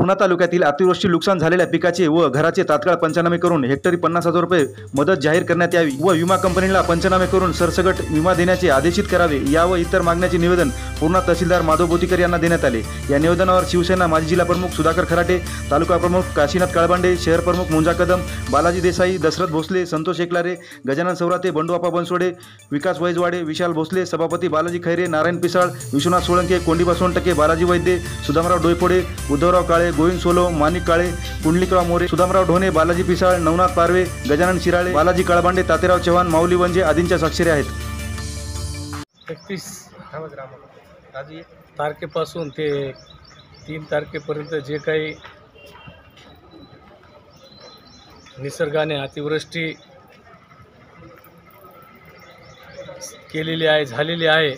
पूर्णा तालुक्यातील अतिवृष्टी नुकसान झालेल्या पिकाचे व घराचे तात्काळ पंचनामे करून हेक्टरी 50,000 रुपये मदत जाहीर करण्यात यावी व विमा कंपनीला पंचनामे करून सरसकट विमा देण्याचे आदेशित करावे या व इतर मागण्याचे निवेदन पूर्णा तहसीलदार माधव बोतीकर यांना देण्यात आले। या निवेदनावर शिवसेना माजी जिल्हा प्रमुख सुधाकर खराटे, तालुका प्रमुख काशीनाथ काळबांडे, शहर प्रमुख मुंजा कदम, बालाजी देसाई, दशरथ भोसले, संतोष एकलारे, गजानन सौराते, बंडूआप्पा बनसोडे, विकास वैजवाडे, विशाल भोसले, सभापती बालाजी खैरे, नारायण पिसाळ, विश्वनाथ सोळंके, कोंडीबा सोनटके, बालाजी वैद्य, सुदामराव डोईपोडे, उद्धवराव काळे, गोविंद सोलो, माणिक काळे, पुंडलिकराव मोरे, सुदामराव ढोणे, बालाजी पिसाळ, नवनाथ पारवे, गजानन शिराळे, बालाजी काळबांडे, तातेराव चव्हाण, माऊली वंजे आदींच्या स्वाक्षरी आहेत। 31 तारखेपासून ते 3 तारखेपर्यंत जे काही निसर्गाने अतिवृष्टी केलेली आहे, झालेली आहे,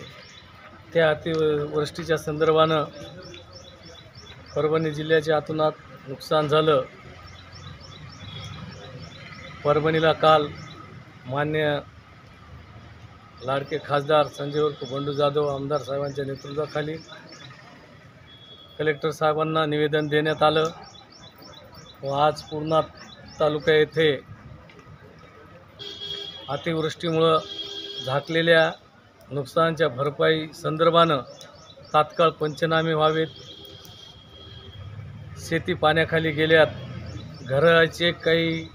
त्या अतिवृष्टीच्या संदर्भानं परभणी जिल्ह्याच्या अतोनात नुकसान झालं। परभणीला काल मान्य लाडके खासदार संजय उर्फ बंडू जाधव आमदार साहेबांच्या नेतृत्वाखाली कलेक्टर साहेबांना निवेदन देण्यात आलं व आज पूर्णा तालुका येथे अतिवृष्टीमुळं झाकलेल्या नुकसानाच्या भरपाई संदर्भानं तात्काळ पंचनामे व्हावेत। शेती पाण्याखाली गेल्यात, घराचे काही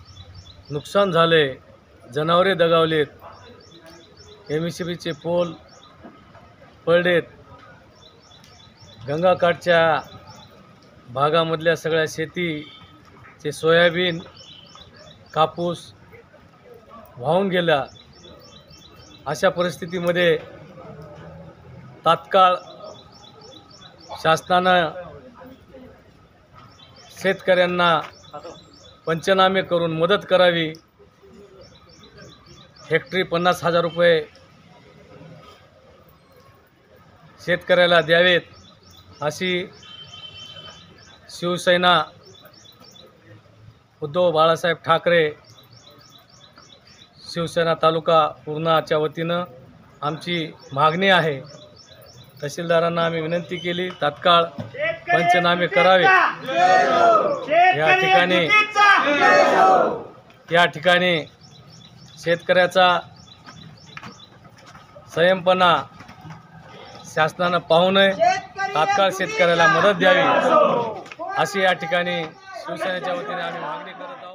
नुकसान झाले, जनावरे दगावलेत, MSCBचे पोल पडलेत, गंगाकाठच्या भागामधल्या सगळ्या शेतीचे सोयाबीन, कापूस वाहून गेला। अशा परिस्थितीमध्ये तात्काळ शासनानं शेतकऱ्यांना पंचनामे करून मदत करावी, हेक्टरी 50,000 रुपये शेतकऱ्याला द्यावेत अशी शिवसेना उद्धव बाळासाहेब ठाकरे शिवसेना तालुका पूर्णाच्या वतीनं आमची मागणी आहे। तहसीलदारांना आम्ही विनंती केली, तात्काळ पंचनामे करावे। या ठिकाणी शेतकऱ्याचा संयमपणा शासनानं पाहू नये, तात्काळ शेतकऱ्याला मदत द्यावी अशी या ठिकाणी शिवसेनेच्या वतीने आम्ही मागणी करत आहोत।